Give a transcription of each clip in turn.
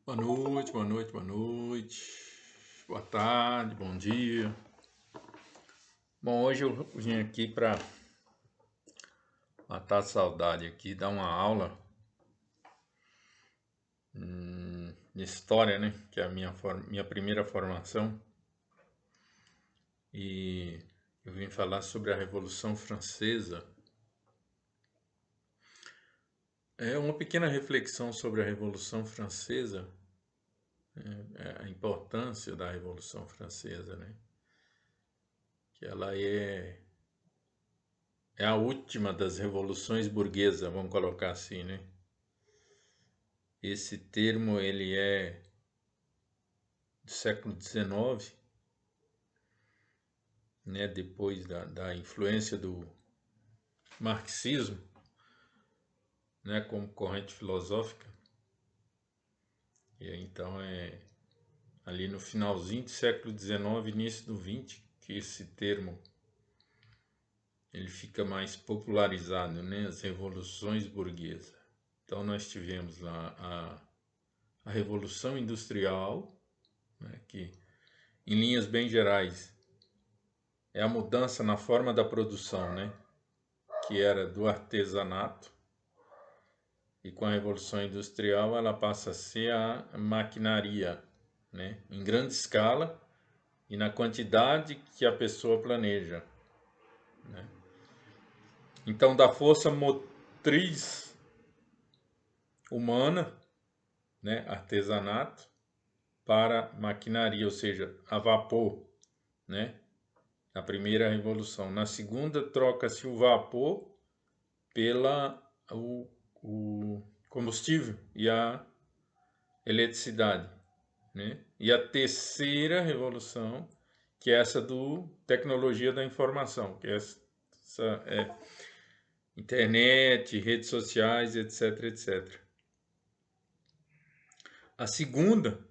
Boa noite, boa noite, boa noite. Boa tarde, bom dia. Bom, hoje eu vim aqui para matar a saudade aqui, dar uma aula de história, né? Que é a minha primeira formação. E eu vim falar sobre a Revolução Francesa. É uma pequena reflexão sobre a Revolução Francesa, a importância da Revolução Francesa, né? Que ela é a última das revoluções burguesas, vamos colocar assim, né? Esse termo ele é do século XIX, né? Depois da influência do marxismo, né? Como corrente filosófica. E então é ali no finalzinho do século XIX, início do XX, que esse termo ele fica mais popularizado, né? As revoluções burguesas. Então nós tivemos lá a Revolução Industrial, né, que em linhas bem gerais é a mudança na forma da produção, né, que era do artesanato, e com a Revolução Industrial ela passa a ser a maquinaria, né, em grande escala e na quantidade que a pessoa planeja, né. Então da força motriz humana, né, artesanato, para maquinaria, ou seja, a vapor, né? Na primeira revolução. Na segunda, troca-se o vapor pela o combustível e a eletricidade, né? E a terceira revolução, que é essa do tecnologia da informação, que é essa internet, redes sociais, etc, etc. A segunda,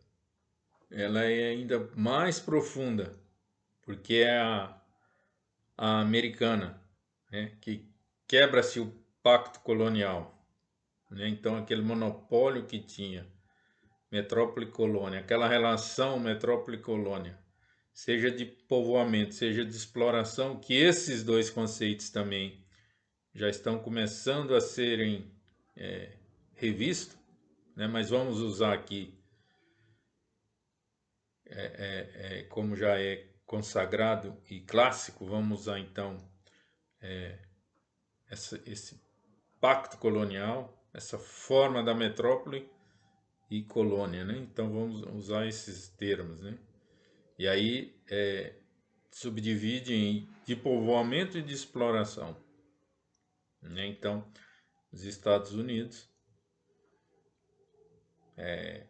ela é ainda mais profunda, porque é a americana, né? Que quebra-se o pacto colonial, né? Então aquele monopólio que tinha metrópole e colônia, aquela relação metrópole e colônia, seja de povoamento, seja de exploração, que esses dois conceitos também já estão começando a serem revistos, né? Mas vamos usar aqui, como já é consagrado e clássico, vamos usar então esse pacto colonial, essa forma da metrópole e colônia, né? Então vamos usar esses termos, né? E aí subdivide em de povoamento e de exploração, né? Então, os Estados Unidos é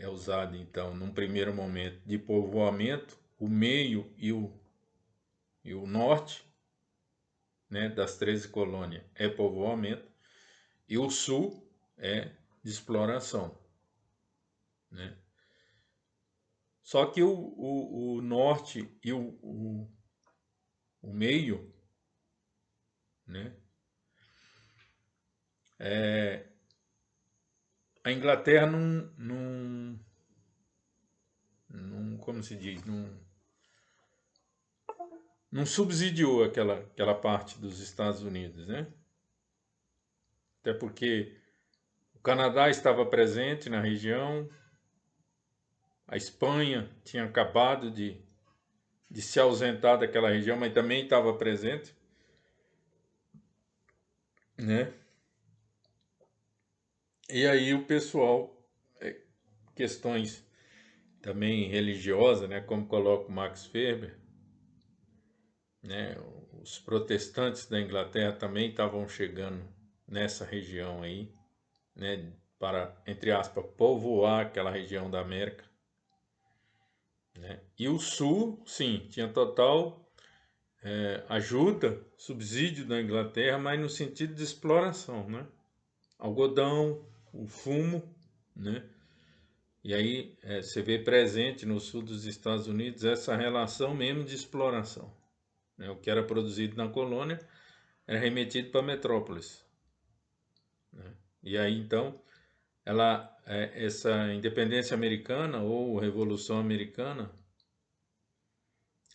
usado então num primeiro momento de povoamento, o meio e o norte, né, das 13 colônias é povoamento e o sul é de exploração, né? Só que o norte e o meio, né? A Inglaterra como se diz, não subsidiou aquela parte dos Estados Unidos, né? Até porque o Canadá estava presente na região, a Espanha tinha acabado de se ausentar daquela região, mas também estava presente, né? E aí o pessoal, questões também religiosas, né? Como coloca o Max Weber, né? Os protestantes da Inglaterra também estavam chegando nessa região aí, né? Para, entre aspas, povoar aquela região da América, né? E o Sul, sim, tinha total ajuda, subsídio da Inglaterra, mas no sentido de exploração, né? Algodão, o fumo, né? E aí você vê presente no sul dos Estados Unidos essa relação mesmo de exploração, né? O que era produzido na colônia era remetido para metrópoles, né? E aí então essa independência americana ou Revolução Americana,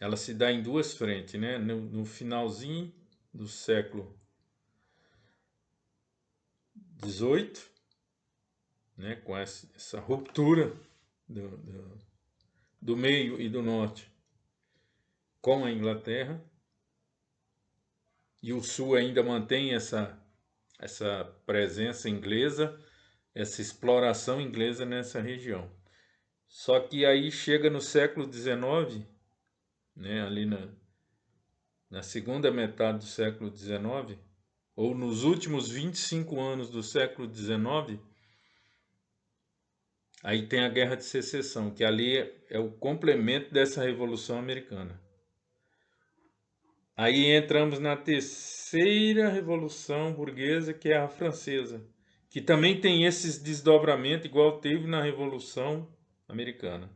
ela se dá em duas frentes, né? No finalzinho do século XVIII, né? Com essa ruptura do meio e do norte com a Inglaterra, e o sul ainda mantém essa presença inglesa, essa exploração inglesa nessa região. Só que aí chega no século XIX, né, ali na segunda metade do século XIX, ou nos últimos 25 anos do século XIX, aí tem a Guerra de Secessão, que ali é o complemento dessa Revolução Americana. Aí entramos na terceira Revolução Burguesa, que é a francesa, que também tem esses desdobramentos igual teve na Revolução Americana.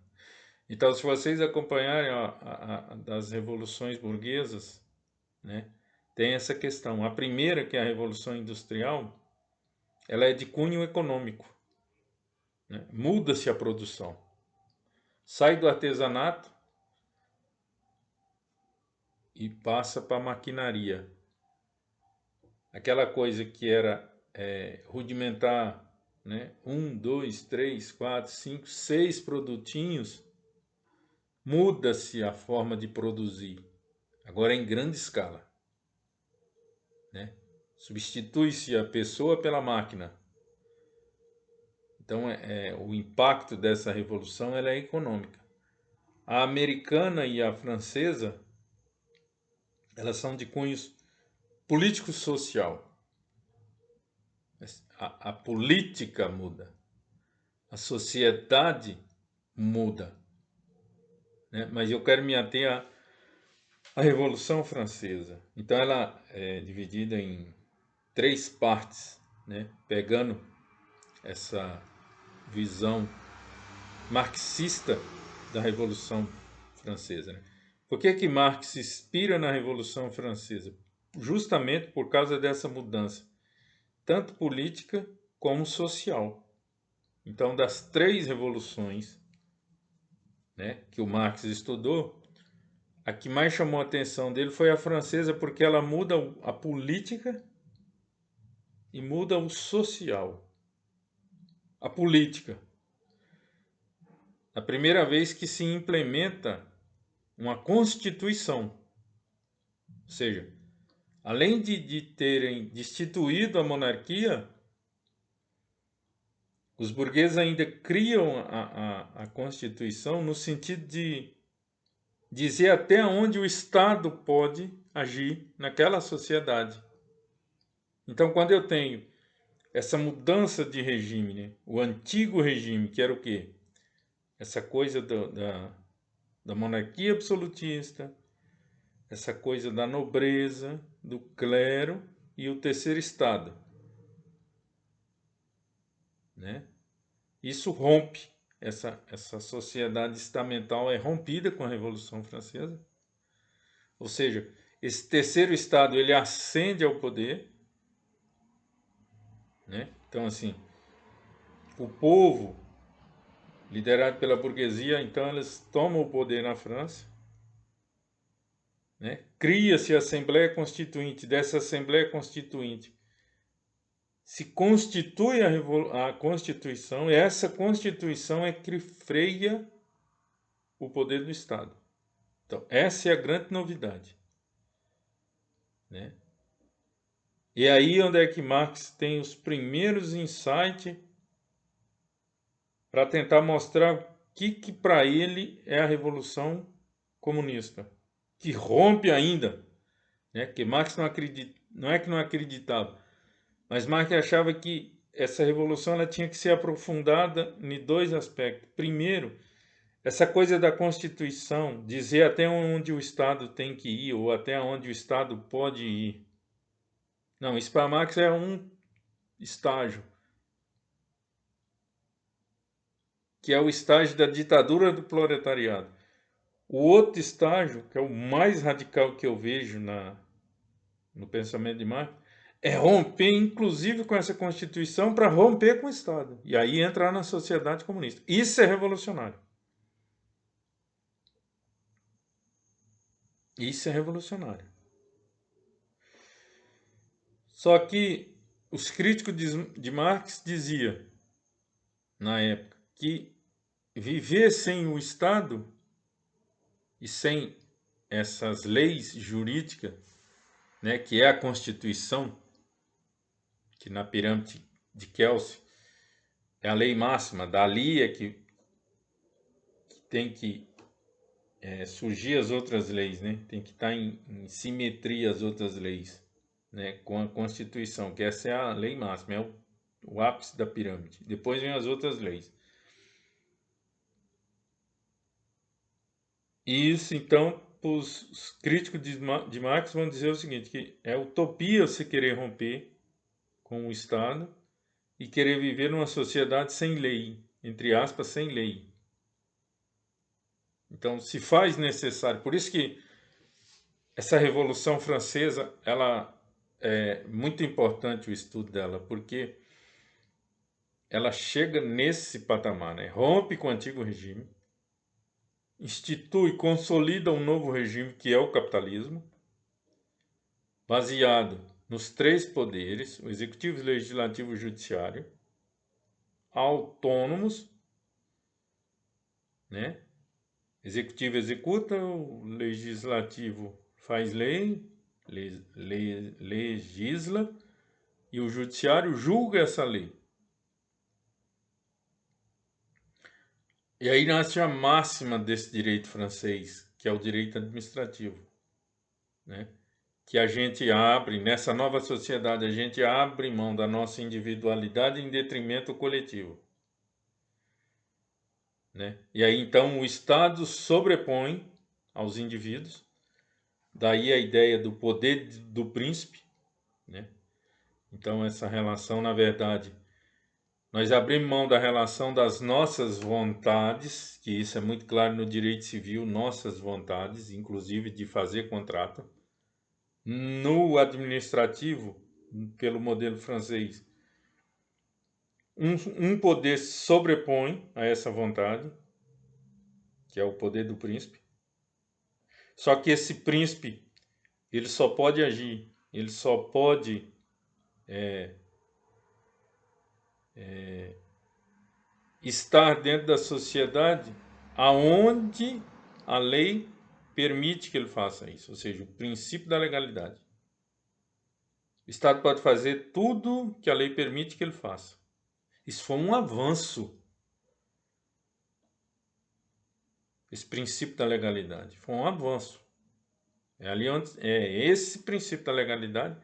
Então, se vocês acompanharem das revoluções burguesas, né, tem essa questão. A primeira, que é a Revolução Industrial, ela é de cunho econômico, né? Muda-se a produção. Sai do artesanato e passa para a maquinaria. Aquela coisa que era rudimentar, né? 1, 2, 3, 4, 5, 6 produtinhos, muda-se a forma de produzir. Agora é em grande escala, né? Substitui-se a pessoa pela máquina. Então, o impacto dessa revolução ela é econômica. A americana e a francesa, elas são de cunhos político-social. A política muda, a sociedade muda, né? Mas eu quero me ater à Revolução Francesa. Então, ela é dividida em 3 partes, né? Pegando essa visão marxista da Revolução Francesa, né? Por que Marx se inspira na Revolução Francesa? Justamente por causa dessa mudança, tanto política como social. Então, das 3 revoluções, né, que o Marx estudou, a que mais chamou a atenção dele foi a francesa, porque ela muda a política e muda o social. A política. A primeira vez que se implementa uma Constituição. Ou seja, além de terem destituído a monarquia, os burgueses ainda criam a Constituição no sentido de dizer até onde o Estado pode agir naquela sociedade. Então, quando eu tenho essa mudança de regime, né? O antigo regime, que era o quê? Essa coisa da monarquia absolutista, essa coisa da nobreza, do clero e o terceiro estado, né? Isso rompe, essa sociedade estamental é rompida com a Revolução Francesa. Ou seja, esse terceiro estado ele ascende ao poder, né? Então, assim, o povo, liderado pela burguesia, então eles tomam o poder na França, né? Cria-se a Assembleia Constituinte. Dessa Assembleia Constituinte se constitui a Constituição, e essa Constituição é que freia o poder do Estado. Então, essa é a grande novidade, né? E aí onde é que Marx tem os primeiros insights para tentar mostrar o que para ele é a Revolução Comunista, que rompe ainda, né? Que Marx não é que não acreditava, mas Marx achava que essa revolução ela tinha que ser aprofundada em 2 aspectos. Primeiro, essa coisa da Constituição, dizer até onde o Estado tem que ir ou até onde o Estado pode ir. Não, isso para Marx é um estágio, que é o estágio da ditadura do proletariado. O outro estágio, que é o mais radical que eu vejo no pensamento de Marx, é romper, inclusive, com essa Constituição para romper com o Estado. E aí entrar na sociedade comunista. Isso é revolucionário. Isso é revolucionário. Só que os críticos de Marx diziam, na época, que viver sem o Estado e sem essas leis jurídicas, né, que é a Constituição, que na pirâmide de Kelsen é a lei máxima, dali é que tem que surgir as outras leis, né? Tem que estar em simetria as outras leis, né? Com a Constituição, que essa é a lei máxima, é o ápice da pirâmide. Depois vem as outras leis. E isso, então, os críticos de Marx vão dizer o seguinte, que é utopia você querer romper com o Estado e querer viver numa sociedade sem lei, entre aspas, sem lei. Então, se faz necessário. Por isso que essa Revolução Francesa, ela é muito importante o estudo dela, porque ela chega nesse patamar, né? Rompe com o antigo regime, institui, consolida um novo regime que é o capitalismo, baseado nos três poderes, o executivo, legislativo e judiciário, autônomos, né? Executivo executa, o legislativo faz lei, legisla, e o judiciário julga essa lei. E aí nasce a máxima desse direito francês, que é o direito administrativo, né? Que a gente abre, nessa nova sociedade, a gente abre mão da nossa individualidade em detrimento coletivo, né? E aí então o Estado sobrepõe aos indivíduos, daí a ideia do poder do príncipe, né? Então essa relação, na verdade, nós abrimos mão da relação das nossas vontades, que isso é muito claro no direito civil, nossas vontades, inclusive de fazer contrato. No administrativo, pelo modelo francês, um poder sobrepõe a essa vontade, que é o poder do príncipe. Só que esse príncipe, ele só pode agir, ele só pode estar dentro da sociedade aonde a lei permite que ele faça isso, ou seja, o princípio da legalidade. O Estado pode fazer tudo que a lei permite que ele faça. Isso foi um avanço, esse princípio da legalidade. Foi um avanço. É ali onde é esse princípio da legalidade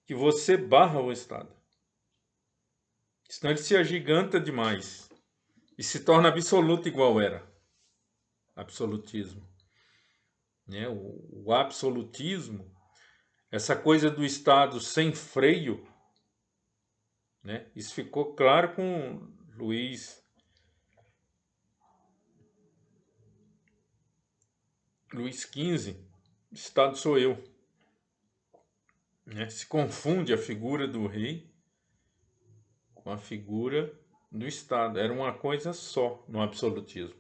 que você barra o Estado. Senão ele se agiganta demais e se torna absoluto igual era. Absolutismo. Né? O absolutismo, essa coisa do Estado sem freio, né? Isso ficou claro com Luís XV, Estado sou eu. Né? Se confunde a figura do rei com a figura do Estado. Era uma coisa só no absolutismo.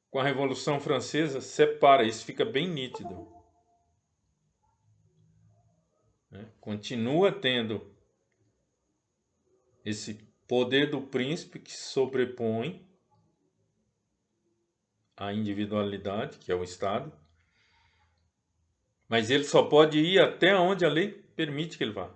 Com a Revolução Francesa, separa, isso fica bem nítido. Né? Continua tendo esse poder do príncipe que sobrepõe a individualidade, que é o Estado, mas ele só pode ir até onde a lei permite que ele vá.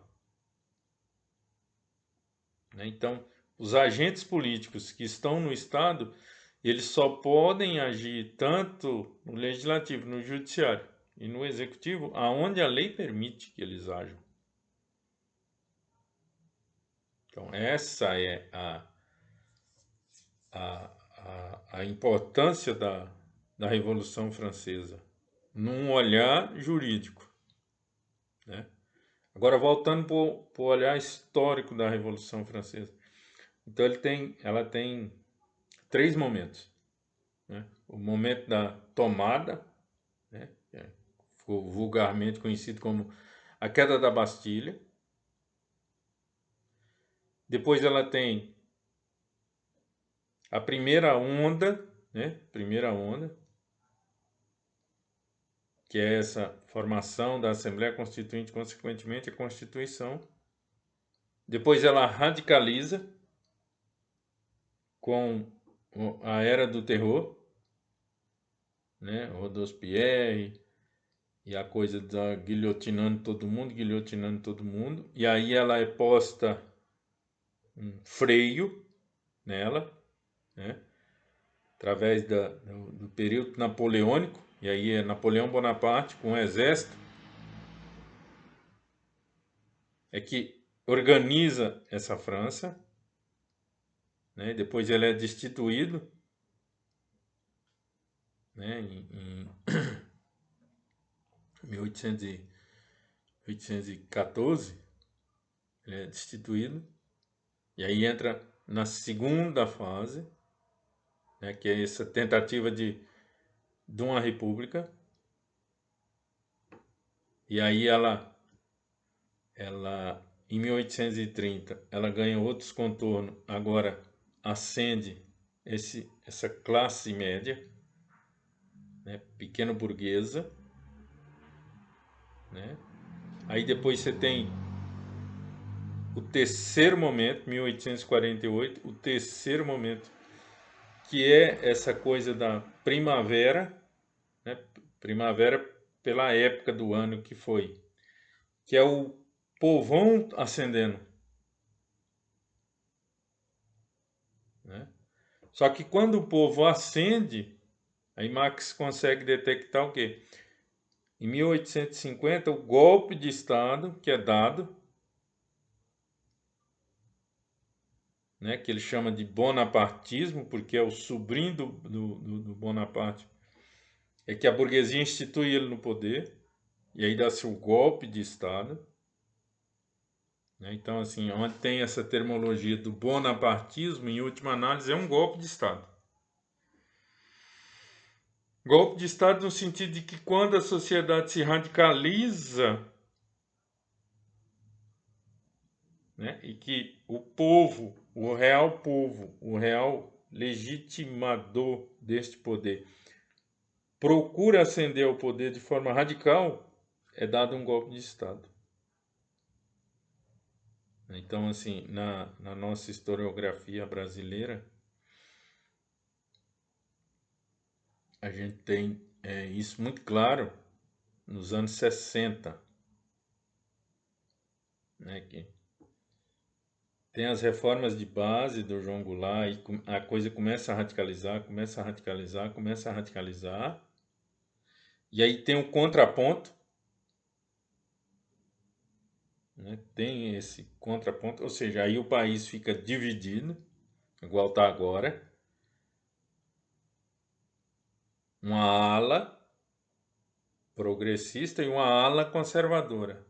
Né? Então, os agentes políticos que estão no Estado, eles só podem agir tanto no legislativo, no judiciário e no executivo, aonde a lei permite que eles ajam. Então, essa é a importância da Revolução Francesa, num olhar jurídico. Né? Agora, voltando para o olhar histórico da Revolução Francesa. Então, ela tem três momentos. Né? O momento da tomada, né? Que ficou vulgarmente conhecido como a queda da Bastilha. Depois ela tem a primeira onda, né? Primeira onda, que é essa formação da Assembleia Constituinte, consequentemente a Constituição. Depois ela radicaliza com a Era do Terror, né? Robespierre e a coisa da guilhotinando todo mundo, e aí ela é posta um freio nela, né? Através do período napoleônico, e aí é Napoleão Bonaparte com o exército, é que organiza essa França, né? Depois ele é destituído, né? Em 1814, ele é destituído, e aí entra na segunda fase, né? Que é essa tentativa de uma república, e aí ela em 1830 ela ganha outros contornos, agora ascende essa classe média, né, pequena burguesa, né? Aí depois você tem o terceiro momento, 1848, o terceiro momento, que é essa coisa da primavera, né? Primavera pela época do ano que foi, que é o povão ascendendo, né? Só que quando o povo ascende, aí Marx consegue detectar o quê? Em 1850, o golpe de Estado que é dado, né, que ele chama de bonapartismo, porque é o sobrinho do Bonaparte, é que a burguesia institui ele no poder, e aí dá-se o golpe de Estado. Né? Então, assim, onde tem essa terminologia do bonapartismo, em última análise, é um golpe de Estado. Golpe de Estado no sentido de que quando a sociedade se radicaliza, né, e que o povo, o real legitimador deste poder, procura ascender ao poder de forma radical, é dado um golpe de Estado. Então, assim, na nossa historiografia brasileira, a gente tem isso muito claro nos anos 60, né, que tem as reformas de base do João Goulart e a coisa começa a radicalizar, e aí tem um contraponto, né, tem esse contraponto, ou seja, aí o país fica dividido, igual está agora, uma ala progressista e uma ala conservadora.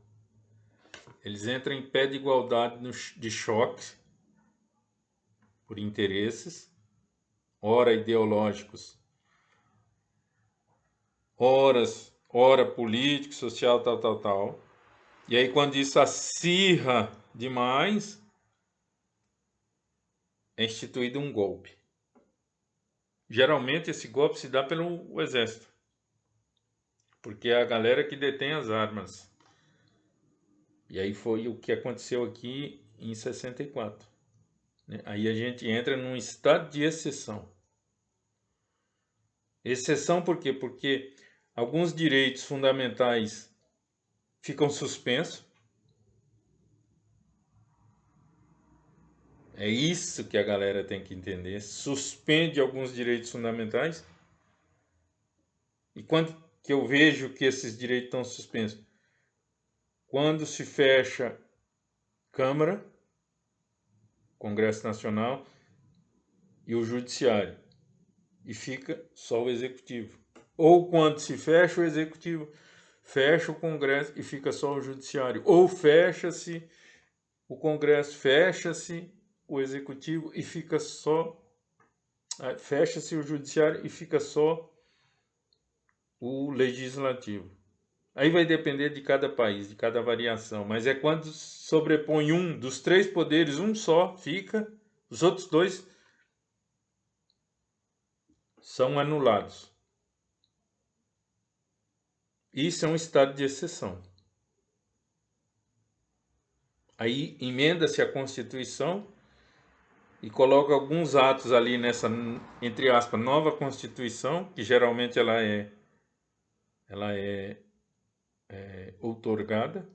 Eles entram em pé de igualdade de choque por interesses, ora ideológicos, ora político, social, tal. E aí quando isso acirra demais, é instituído um golpe. Geralmente esse golpe se dá pelo exército, porque é a galera que detém as armas. E aí foi o que aconteceu aqui em 64. Né? Aí a gente entra num estado de exceção. Exceção por quê? Porque alguns direitos fundamentais ficam suspensos. É isso que a galera tem que entender. Suspende alguns direitos fundamentais. E quando que eu vejo que esses direitos estão suspensos? Quando se fecha Câmara, Congresso Nacional e o Judiciário, e fica só o Executivo. Ou quando se fecha o Executivo, fecha o Congresso e fica só o Judiciário. Ou fecha-se o Congresso, fecha-se o Executivo e fica só... Fecha-se o Judiciário e fica só o Legislativo. Aí vai depender de cada país, de cada variação, mas é quando sobrepõe um dos três poderes, um só fica, os outros dois são anulados. Isso é um estado de exceção. Aí emenda-se a Constituição e coloca alguns atos ali nessa, entre aspas, nova Constituição, que geralmente ela é outorgada,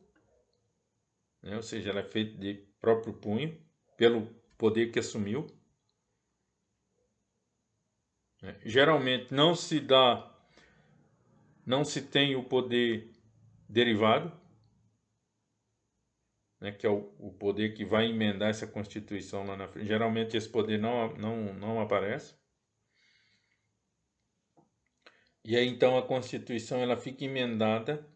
né? Ou seja, ela é feita de próprio punho, pelo poder que assumiu. Geralmente não se tem o poder derivado, né, que é o poder que vai emendar essa Constituição lá na frente. Geralmente esse poder não aparece. E aí então a Constituição ela fica emendada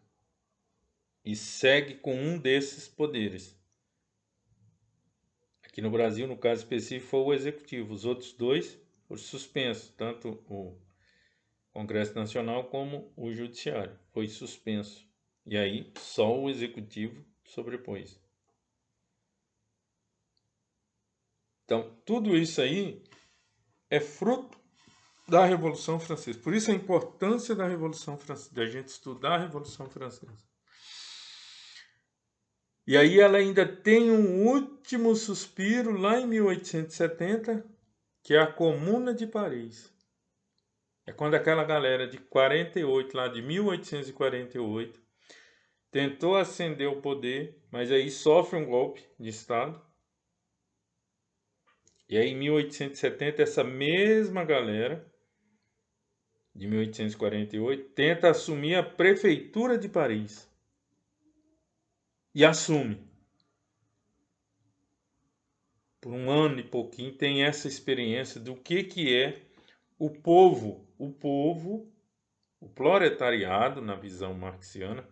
e segue com um desses poderes. Aqui no Brasil, no caso específico, foi o Executivo. Os outros dois foram suspensos, tanto o Congresso Nacional como o Judiciário. Foi suspenso. E aí só o Executivo sobrepôs. Então, tudo isso aí é fruto da Revolução Francesa. Por isso a importância da Revolução Francesa, da gente estudar a Revolução Francesa. E aí ela ainda tem um último suspiro lá em 1870, que é a Comuna de Paris. É quando aquela galera de 48, lá de 1848, tentou ascender o poder, mas aí sofre um golpe de Estado. E aí em 1870 essa mesma galera de 1848 tenta assumir a prefeitura de Paris. E assume. Por um ano e pouquinho tem essa experiência do que é o povo, o proletariado, na visão marxiana,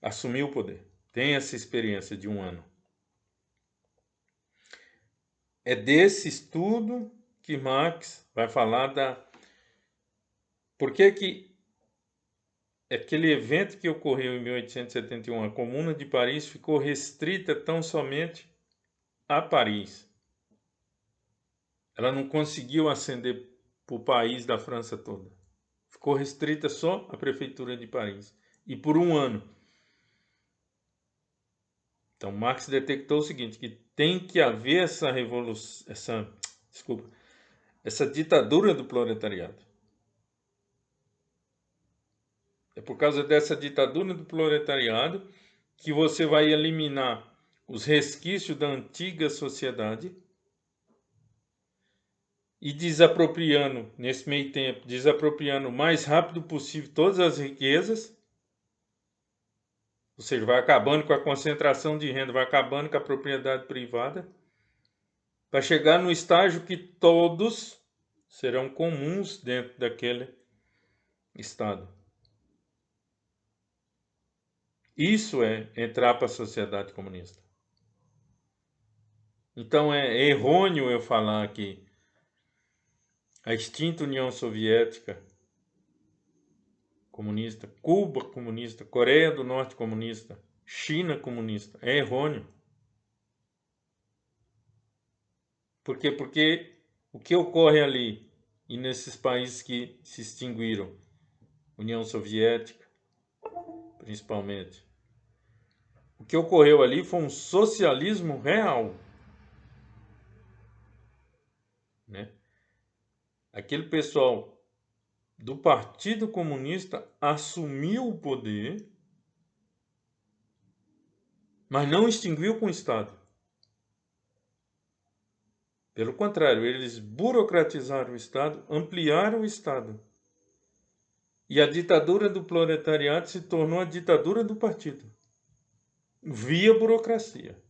assumir o poder. Tem essa experiência de um ano. É desse estudo que Marx vai falar por que aquele evento que ocorreu em 1871, a Comuna de Paris, ficou restrita tão somente a Paris. Ela não conseguiu ascender para o país da França toda. Ficou restrita só à prefeitura de Paris. E por um ano. Então Marx detectou o seguinte, que tem que haver essa revolução, essa ditadura do proletariado. É por causa dessa ditadura do proletariado que você vai eliminar os resquícios da antiga sociedade e desapropriando, nesse meio tempo, desapropriando o mais rápido possível todas as riquezas, ou seja, vai acabando com a concentração de renda, vai acabando com a propriedade privada, para chegar no estágio que todos serão comuns dentro daquele estado. Isso é entrar para a sociedade comunista. Então é errôneo eu falar que a extinta União Soviética comunista, Cuba comunista, Coreia do Norte comunista, China comunista, é errôneo. Por quê? Porque o que ocorre ali e nesses países que se extinguiram, União Soviética, principalmente, o que ocorreu ali foi um socialismo real, né? Aquele pessoal do Partido Comunista assumiu o poder, mas não extinguiu com o Estado. Pelo contrário, eles burocratizaram o Estado, ampliaram o Estado. E a ditadura do proletariado se tornou a ditadura do partido, via burocracia.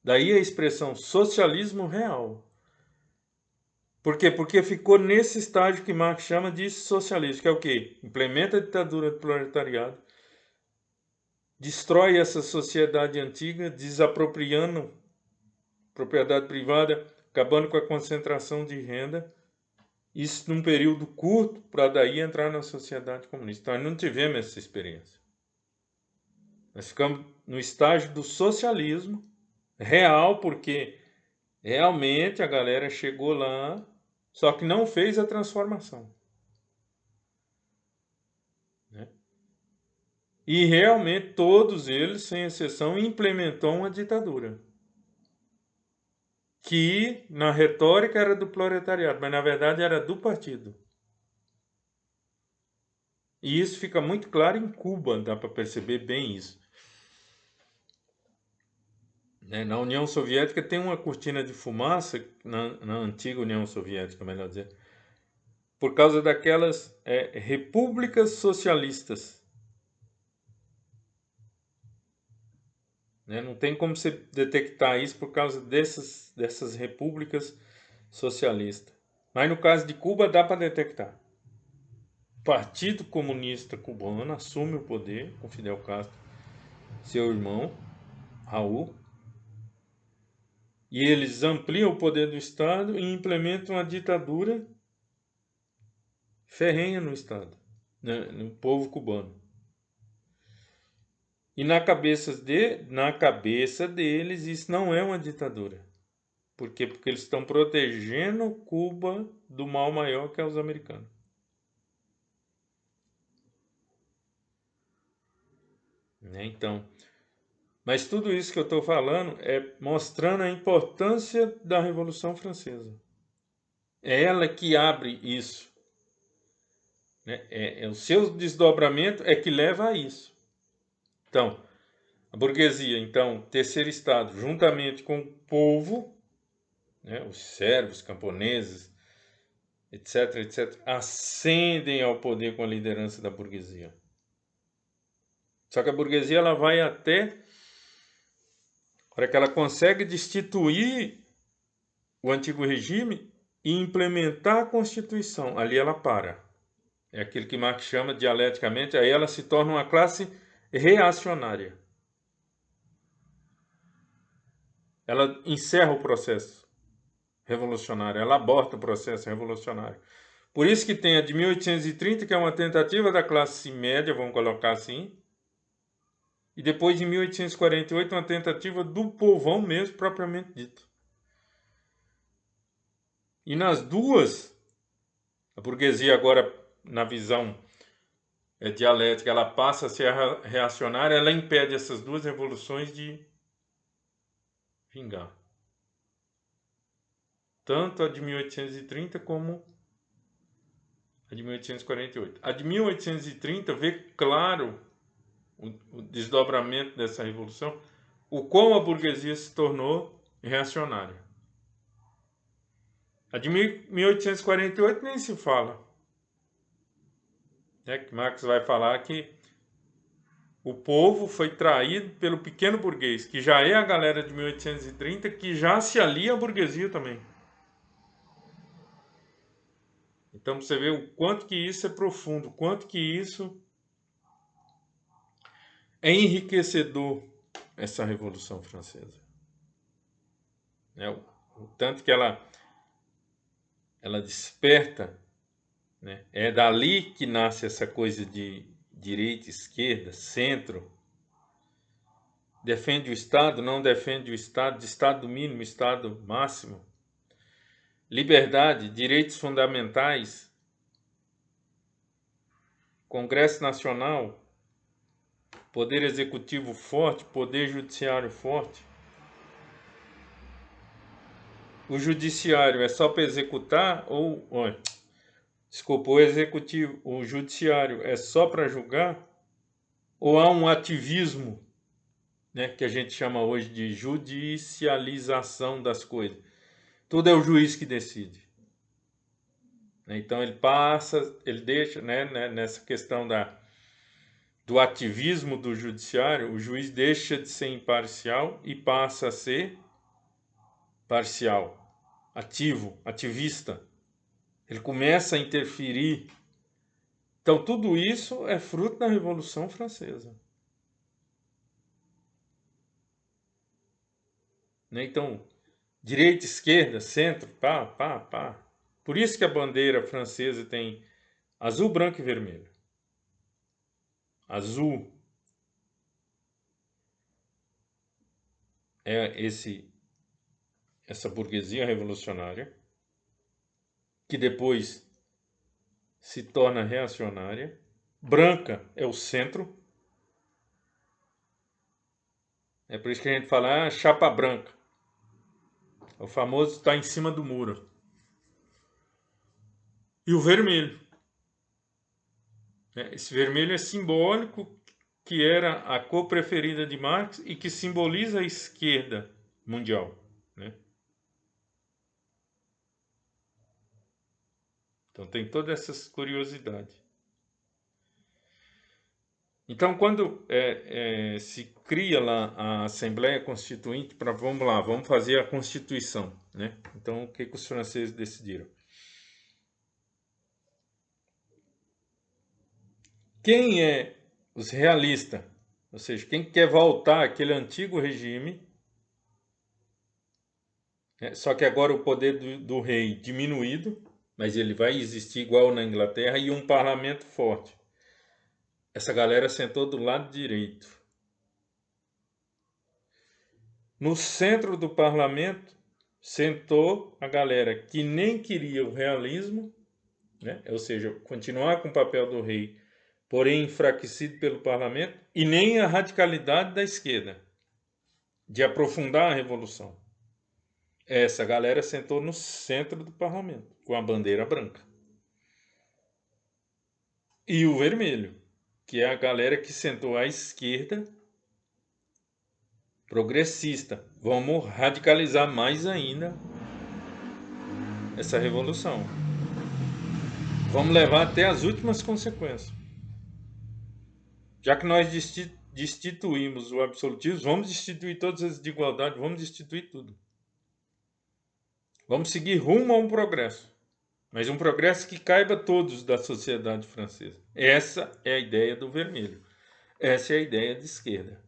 Daí a expressão socialismo real. Por quê? Porque ficou nesse estágio que Marx chama de socialismo, que é o quê? Implementa a ditadura do proletariado, destrói essa sociedade antiga, desapropriando propriedade privada, acabando com a concentração de renda Isso num período curto para daí entrar na sociedade comunista. Então, nós não tivemos essa experiência. Nós ficamos no estágio do socialismo real, porque realmente a galera chegou lá, só que não fez a transformação, né? E realmente todos eles, sem exceção, implementou uma ditadura, que na retórica era do proletariado, mas na verdade era do partido. E isso fica muito claro em Cuba, dá para perceber bem isso, né? Na União Soviética tem uma cortina de fumaça, na antiga União Soviética, melhor dizer, por causa daquelas repúblicas socialistas, né? Não tem como você detectar isso por causa dessas repúblicas socialistas. Mas no caso de Cuba dá para detectar. O Partido Comunista Cubano assume o poder com Fidel Castro, seu irmão, Raul, e eles ampliam o poder do Estado e implementam uma ditadura ferrenha no Estado, né, no povo cubano. E na cabeça deles isso não é uma ditadura. Por quê? Porque eles estão protegendo Cuba do mal maior que é os americanos. Né? Então, mas tudo isso que eu estou falando é mostrando a importância da Revolução Francesa. É ela que abre isso, né? O seu desdobramento é que leva a isso. Então, a burguesia, então, terceiro estado, juntamente com o povo, né, os servos, camponeses, etc., etc., ascendem ao poder com a liderança da burguesia. Só que a burguesia ela vai até para que ela consegue destituir o antigo regime e implementar a Constituição. Ali ela para. É aquilo que Marx chama dialeticamente, aí ela se torna uma classe reacionária. Ela encerra o processo revolucionário, ela aborta o processo revolucionário. Por isso que tem a de 1830, que é uma tentativa da classe média, vamos colocar assim, e depois de 1848, uma tentativa do povão mesmo, propriamente dito. E nas duas, a burguesia agora, na visão dialética, ela passa a ser reacionária, ela impede essas duas revoluções de vingar. Tanto a de 1830 como a de 1848. A de 1830 vê claro o desdobramento dessa revolução, o quão a burguesia se tornou reacionária. A de 1848 nem se fala. Que Marx vai falar que o povo foi traído pelo pequeno burguês, que já é a galera de 1830, que já se alia à burguesia também. Então você vê o quanto que isso é profundo, o quanto que isso é enriquecedor, essa Revolução Francesa. O tanto que ela desperta, né? É dali que nasce essa coisa de direita, esquerda, centro. Defende o Estado, não defende o Estado, de Estado mínimo, Estado máximo. Liberdade, direitos fundamentais, Congresso Nacional, poder executivo forte, poder judiciário forte. O judiciário é só para executar ou, desculpa, o judiciário é só para julgar ou há um ativismo, né, que a gente chama hoje de judicialização das coisas. Tudo é o juiz que decide. Então ele deixa, né, nessa questão do ativismo do judiciário, o juiz deixa de ser imparcial e passa a ser parcial, ativo, ativista. Ele começa a interferir. Então tudo isso é fruto da Revolução Francesa. Então, direita, esquerda, centro, pá, pá, pá. Por isso que a bandeira francesa tem azul, branco e vermelho. Azul é essa burguesia revolucionária, que depois se torna reacionária. Branca é o centro. É por isso que a gente fala chapa branca. O famoso está em cima do muro. E o vermelho. Esse vermelho é simbólico, que era a cor preferida de Marx e que simboliza a esquerda mundial, né? Então tem todas essas curiosidades. Então, quando se cria lá a Assembleia Constituinte, vamos fazer a Constituição, né? Então, o que os franceses decidiram? Quem é os realistas, ou seja, quem quer voltar àquele antigo regime, né? Só que agora o poder do rei diminuído, mas ele vai existir igual na Inglaterra, e um parlamento forte. Essa galera sentou do lado direito. No centro do parlamento sentou a galera que nem queria o realismo, né? Ou seja, continuar com o papel do rei, porém enfraquecido pelo parlamento, e nem a radicalidade da esquerda, de aprofundar a revolução. Essa galera sentou no centro do parlamento, com a bandeira branca. E o vermelho, que é a galera que sentou à esquerda, progressista. Vamos radicalizar mais ainda essa revolução. Vamos levar até as últimas consequências. Já que nós destituímos o absolutismo, vamos destituir todas as desigualdades, vamos destituir tudo. Vamos seguir rumo a um progresso, mas um progresso que caiba a todos da sociedade francesa. Essa é a ideia do vermelho. Essa é a ideia de esquerda.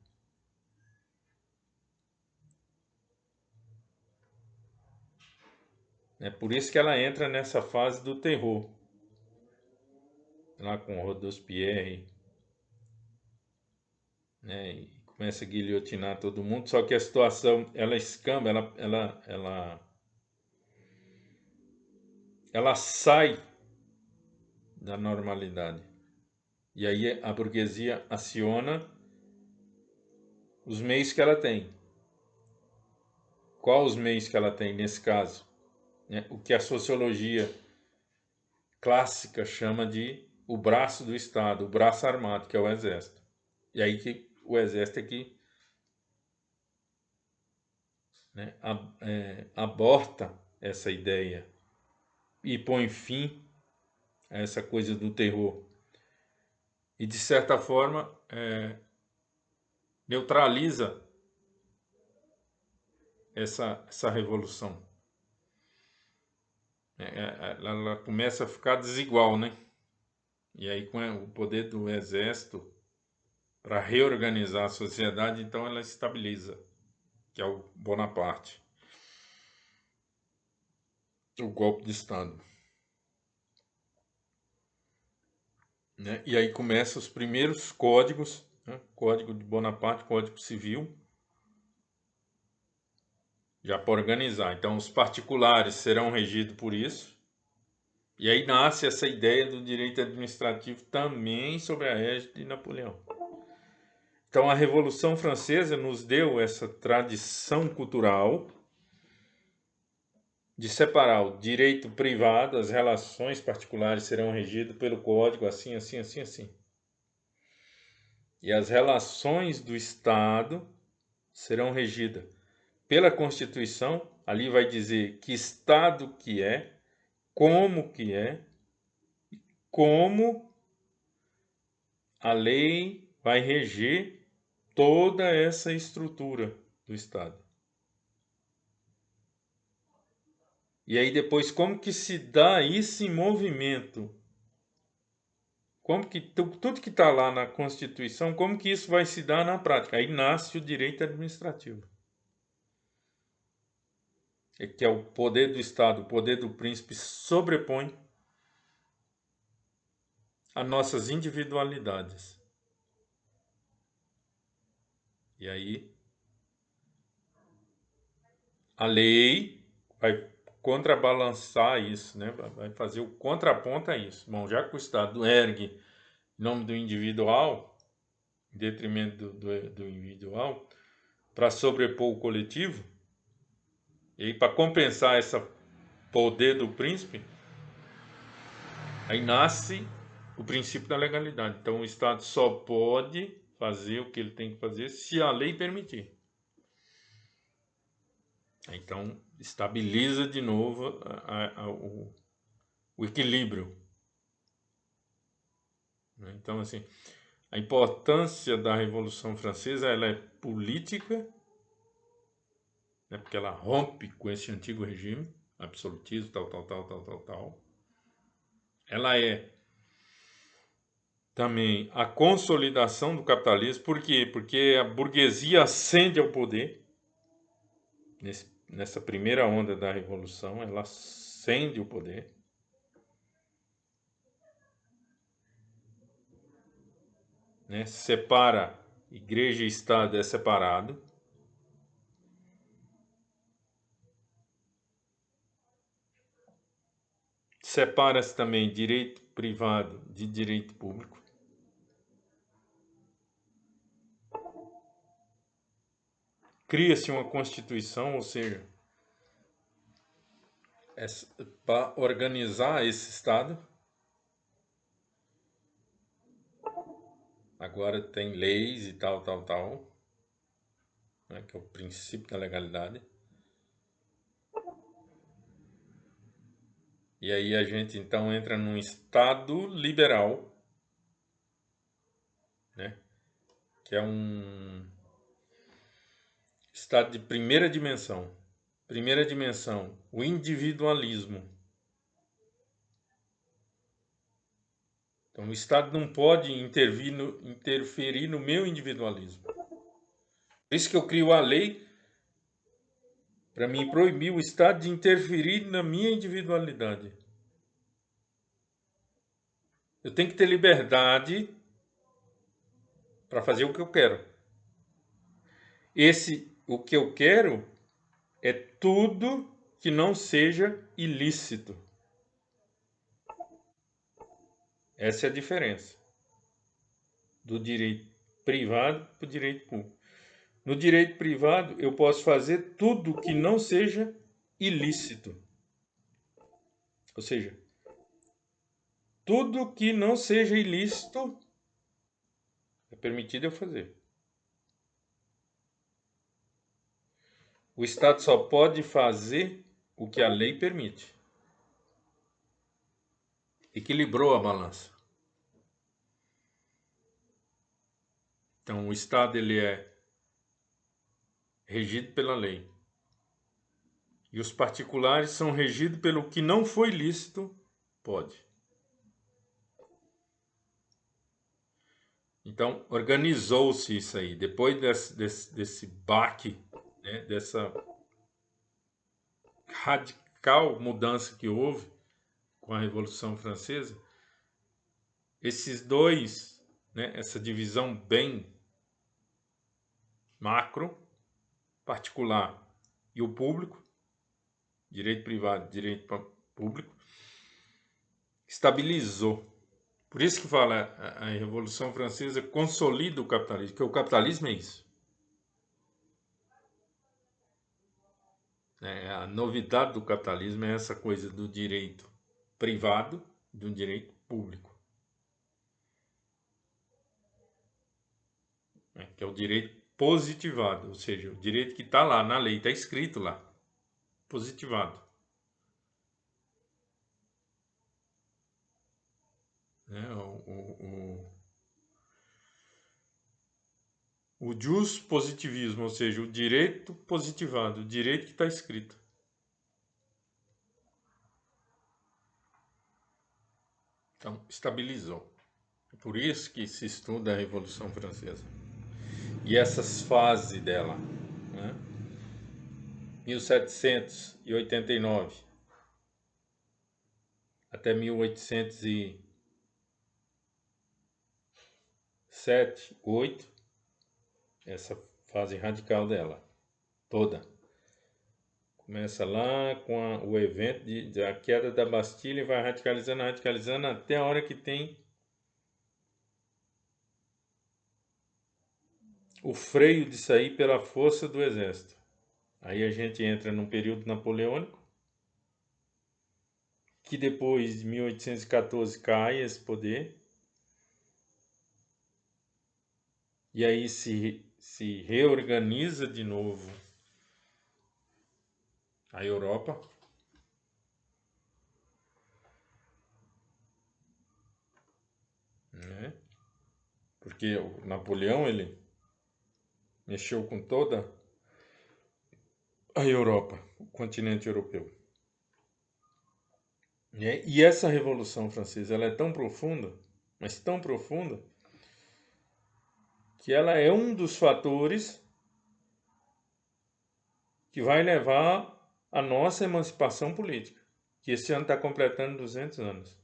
É por isso que ela entra nessa fase do terror. Lá com Robespierre, né? E começa a guilhotinar todo mundo, só que a situação, ela escamba, ela sai da normalidade. E aí a burguesia aciona os meios que ela tem. Qual os meios que ela tem nesse caso? O que a sociologia clássica chama de o braço do Estado, o braço armado, que é o exército. E aí que o exército é que, né, aborta essa ideia e põe fim a essa coisa do terror. E, de certa forma, neutraliza essa revolução. Ela começa a ficar desigual, né? E aí, com o poder do exército para reorganizar a sociedade, então ela estabiliza, que é o Bonaparte, o golpe de Estado. Né? E aí começam os primeiros códigos, né? Código de Bonaparte, Código Civil, já para organizar. Então, os particulares serão regidos por isso. E aí nasce essa ideia do direito administrativo também sob a égide de Napoleão. Então, a Revolução Francesa nos deu essa tradição cultural de separar o direito privado, as relações particulares serão regidas pelo código assim, assim, assim, assim. E as relações do Estado serão regidas pela Constituição. Ali vai dizer que Estado que é, como a lei vai reger toda essa estrutura do Estado. E aí depois, como que se dá esse movimento? Como que tudo que está lá na Constituição, como que isso vai se dar na prática? Aí nasce o direito administrativo. que é o poder do Estado, o poder do príncipe sobrepõe as nossas individualidades. E aí a lei vai contrabalançar isso, né? Vai fazer o contraponto a isso. Bom, já que o Estado ergue em nome do individual, em detrimento do individual, para sobrepor o coletivo, e aí para compensar esse poder do príncipe, aí nasce o princípio da legalidade. Então o Estado só pode fazer o que ele tem que fazer se a lei permitir. Então estabiliza de novo o equilíbrio. Então, assim, a importância da Revolução Francesa, ela é política, né, porque ela rompe com esse antigo regime, absolutismo, tal. Ela é também a consolidação do capitalismo. Por quê? Porque a burguesia ascende ao poder. Nessa primeira onda da Revolução, ela ascende o poder. Né? Separa igreja e Estado, é separado. Separa-se também direito privado de direito público. Cria-se uma Constituição, ou seja, para organizar esse Estado. Agora tem leis e tal, né, que é o princípio da legalidade. E aí a gente então entra num Estado liberal, né, que é um Estado de primeira dimensão. Primeira dimensão, o individualismo. Então o Estado não pode interferir no meu individualismo. Por isso que eu crio a lei para me proibir o Estado de interferir na minha individualidade. Eu tenho que ter liberdade para fazer o que eu quero. O que eu quero é tudo que não seja ilícito. Essa é a diferença do direito privado para o direito público. No direito privado, eu posso fazer tudo que não seja ilícito. Ou seja, tudo que não seja ilícito é permitido eu fazer. O Estado só pode fazer o que a lei permite. Equilibrou a balança. Então, o Estado ele é regido pela lei. E os particulares são regidos pelo que não foi lícito, pode. Então, organizou-se isso aí. Depois desse baque, né, dessa radical mudança que houve com a Revolução Francesa, esses dois, né, essa divisão bem macro, particular e o público, direito privado, direito público, estabilizou. Por isso que fala a Revolução Francesa consolida o capitalismo, porque o capitalismo é isso. A novidade do capitalismo é essa coisa do direito privado e do direito público. Que é o direito positivado, ou seja, o direito que está lá na lei, está escrito lá, positivado. O jus positivismo, ou seja, o direito positivado, o direito que está escrito. Então, estabilizou. É por isso que se estuda a Revolução Francesa. E essas fases dela. Né? 1789 até 1807, 8, essa fase radical dela, toda. Começa lá com o evento da queda da Bastilha e vai radicalizando, radicalizando até a hora que tem o freio de sair pela força do exército. Aí a gente entra num período napoleônico, que depois de 1814 cai esse poder, e aí se reorganiza de novo a Europa. Né? Porque o Napoleão, ele mexeu com toda a Europa, o continente europeu. E essa Revolução Francesa, ela é tão profunda, mas tão profunda, que ela é um dos fatores que vai levar a nossa emancipação política, que esse ano está completando 200 anos.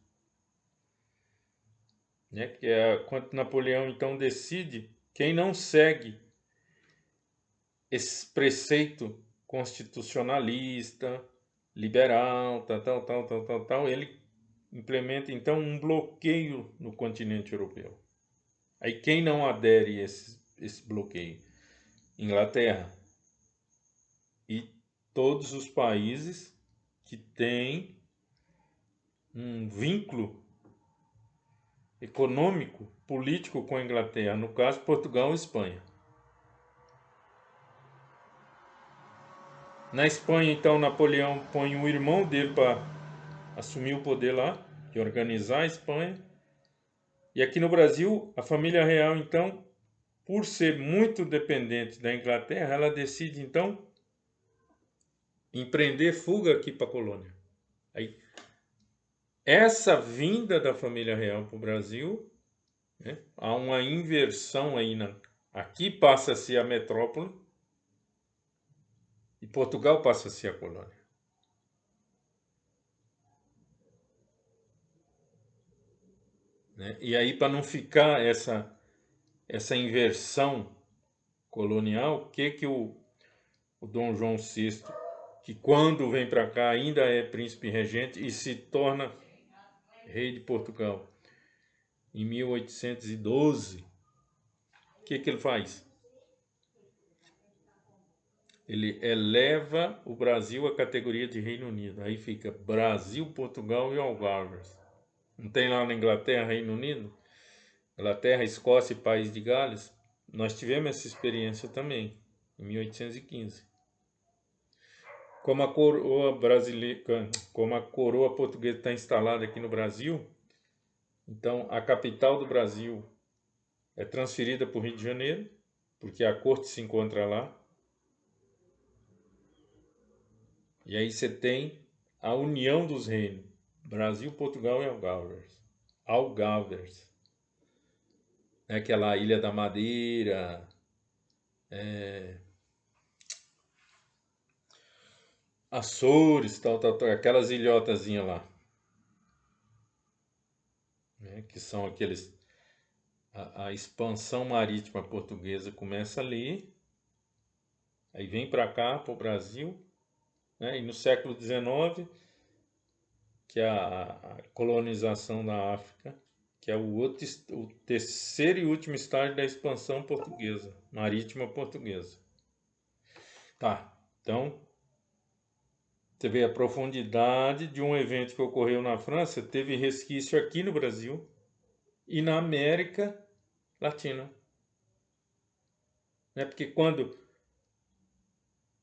Né? Que é quando Napoleão, então, decide, quem não segue esse preceito constitucionalista, liberal, tal, ele implementa, então, um bloqueio no continente europeu. Aí quem não adere a esse bloqueio? Inglaterra e todos os países que têm um vínculo econômico, político com a Inglaterra, no caso Portugal e Espanha. Na Espanha, então, Napoleão põe o irmão dele para assumir o poder lá e organizar a Espanha. E aqui no Brasil, a família real, então, por ser muito dependente da Inglaterra, ela decide, então, empreender fuga aqui para a colônia. Aí, essa vinda da família real para o Brasil, né, há uma inversão aí. Aqui passa a ser a metrópole e Portugal passa a ser a colônia. Né? E aí, para não ficar essa inversão colonial, o que o Dom João VI, que quando vem para cá ainda é príncipe regente e se torna rei de Portugal, em 1812, o que ele faz? Ele eleva o Brasil à categoria de Reino Unido. Aí fica Brasil, Portugal e Algarves. Não tem lá na Inglaterra, Reino Unido? Inglaterra, Escócia e País de Gales. Nós tivemos essa experiência também, em 1815. Como a coroa brasileira, como a coroa portuguesa está instalada aqui no Brasil, então a capital do Brasil é transferida para o Rio de Janeiro, porque a corte se encontra lá. E aí você tem a união dos reinos, Brasil, Portugal e Algarves. Algarves. É aquela Ilha da Madeira, Açores, tal, aquelas ilhotazinhas lá. Né, que são aqueles... A expansão marítima portuguesa começa ali, aí vem para cá, para o Brasil, né, e no século XIX, que é a colonização da África, que é o terceiro e último estágio da expansão portuguesa, marítima portuguesa. Tá, então você vê a profundidade de um evento que ocorreu na França, teve resquício aqui no Brasil e na América Latina. Né? Porque quando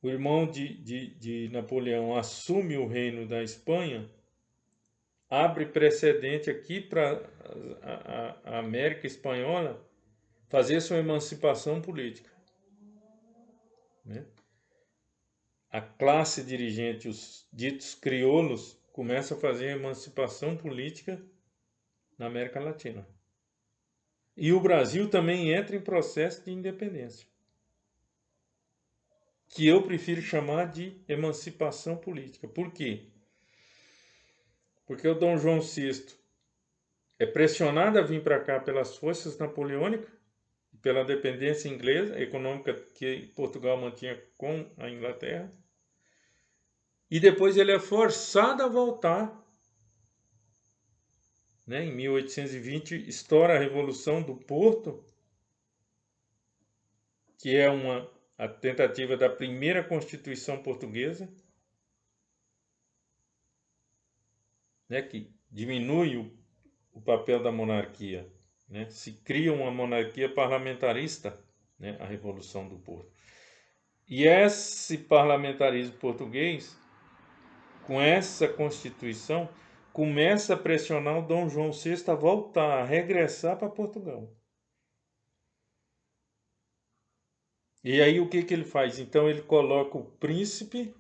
o irmão de Napoleão assume o reino da Espanha, abre precedente aqui para a América Espanhola fazer sua emancipação política. Né? A classe dirigente, os ditos crioulos, começa a fazer a emancipação política na América Latina. E o Brasil também entra em processo de independência. que eu prefiro chamar de emancipação política. Por quê? Porque o Dom João VI é pressionado a vir para cá pelas forças napoleônicas, pela dependência inglesa, econômica que Portugal mantinha com a Inglaterra, e depois ele é forçado a voltar. Em 1820 estoura a Revolução do Porto, que é a tentativa da primeira Constituição portuguesa, que diminui o papel da monarquia. Se cria uma monarquia parlamentarista, a Revolução do Porto. E esse parlamentarismo português, com essa Constituição, começa a pressionar o Dom João VI a voltar, a regressar para Portugal. E aí o que ele faz? Então ele coloca o príncipe,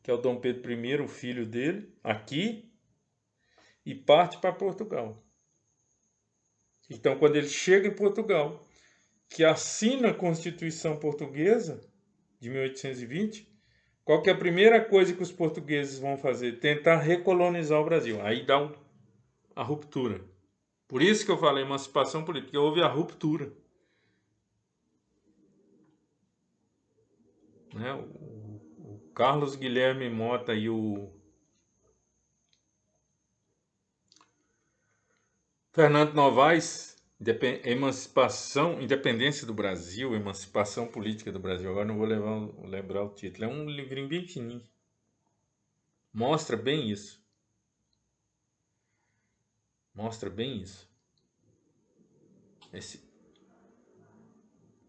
que é o Dom Pedro I, o filho dele, aqui, e parte para Portugal. Então quando ele chega em Portugal, que assina a Constituição Portuguesa de 1820, qual que é a primeira coisa que os portugueses vão fazer? Tentar recolonizar o Brasil. Aí dá a ruptura. Por isso que eu falei emancipação política, porque houve a ruptura. O Carlos Guilherme Mota e o Fernando Novaes, Independência do Brasil, Emancipação Política do Brasil. Agora não vou lembrar o título. É um livrinho bem fininho. Mostra bem isso. Mostra bem isso.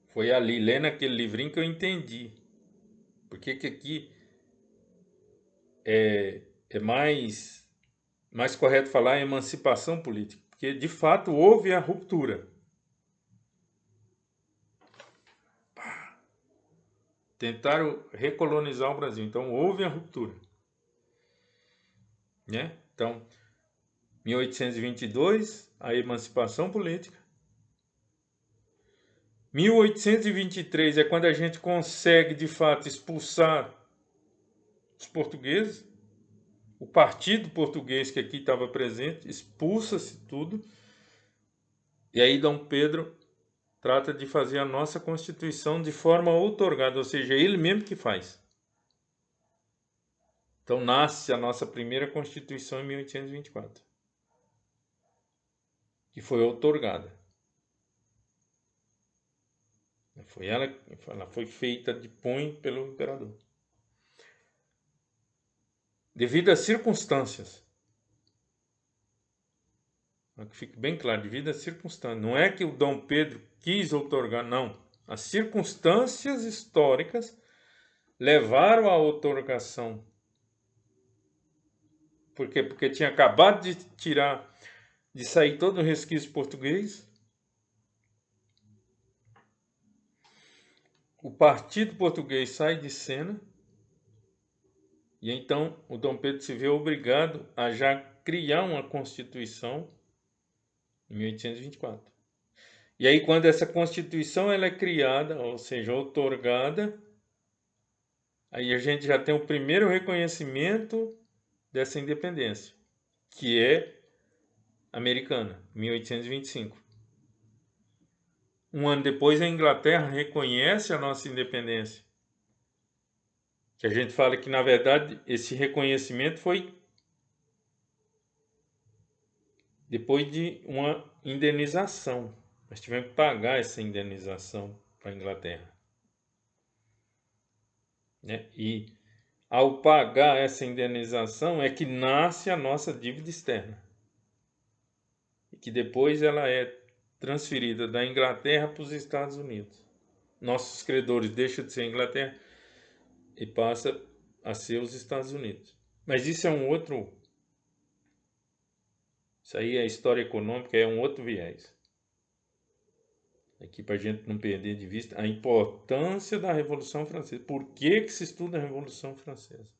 Foi ali, lendo aquele livrinho, que eu entendi. Porque que aqui é mais correto falar emancipação política. Porque, de fato, houve a ruptura. Tentaram recolonizar o Brasil. Então, houve a ruptura. Então, 1822, a emancipação política. 1823 é quando a gente consegue, de fato, expulsar os portugueses. O partido português que aqui estava presente, expulsa-se tudo. E aí Dom Pedro trata de fazer a nossa Constituição de forma outorgada, ou seja, ele mesmo que faz. Então nasce a nossa primeira Constituição em 1824, que foi outorgada. Ela foi feita de punho pelo imperador. Devido às circunstâncias. Que fique bem claro, devido às circunstâncias. Não é que o Dom Pedro quis outorgar, não. As circunstâncias históricas levaram à outorgação. Por quê? Porque tinha acabado de sair todo o resquício português. O partido português sai de cena. E então o Dom Pedro se vê obrigado a já criar uma Constituição em 1824. E aí quando essa Constituição ela é criada, ou seja, outorgada, aí a gente já tem o primeiro reconhecimento dessa independência, que é americana, 1825. Um ano depois a Inglaterra reconhece a nossa independência. Que a gente fala que, na verdade, esse reconhecimento foi depois de uma indenização. Nós tivemos que pagar essa indenização para a Inglaterra. E ao pagar essa indenização é que nasce a nossa dívida externa. E que depois ela é transferida da Inglaterra para os Estados Unidos. Nossos credores deixam de ser a Inglaterra e passa a ser os Estados Unidos. Mas isso é isso aí é história econômica, é um outro viés. Aqui para a gente não perder de vista a importância da Revolução Francesa. Por que se estuda a Revolução Francesa?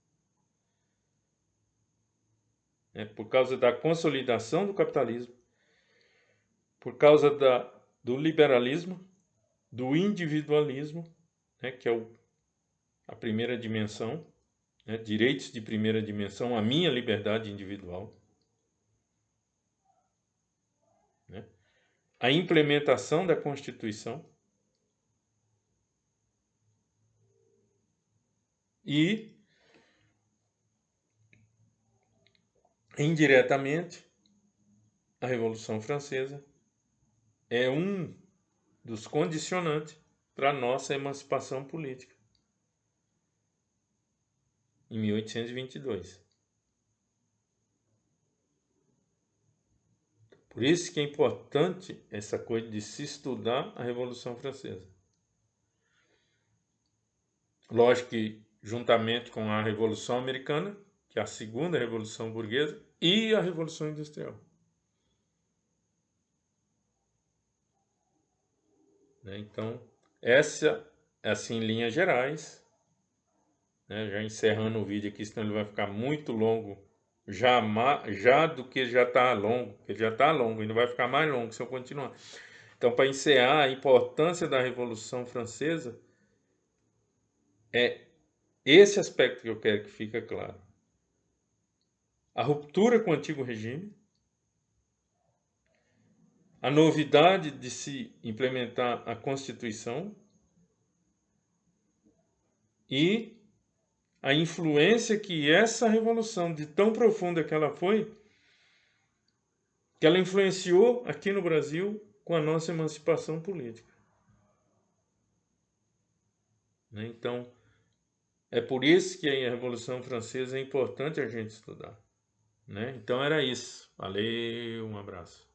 Por causa da consolidação do capitalismo, por causa do liberalismo, do individualismo, que é a primeira dimensão, né, direitos de primeira dimensão, a minha liberdade individual, né, a implementação da Constituição e, indiretamente, a Revolução Francesa é um dos condicionantes para a nossa emancipação política, em 1822. Por isso que é importante essa coisa de se estudar a Revolução Francesa. Lógico que, juntamente com a Revolução Americana, que é a segunda Revolução Burguesa, e a Revolução Industrial. Então, essa, assim, em linhas gerais, né, já encerrando o vídeo aqui, senão ele vai ficar muito longo, já do que já está longo, porque já está longo, ainda vai ficar mais longo se eu continuar. Então, para encerrar, a importância da Revolução Francesa é esse aspecto que eu quero que fique claro. A ruptura com o antigo regime, a novidade de se implementar a Constituição e a influência que essa revolução, de tão profunda que ela foi, que ela influenciou aqui no Brasil com a nossa emancipação política. Então, é por isso que a Revolução Francesa é importante a gente estudar. Então era isso. Valeu, um abraço.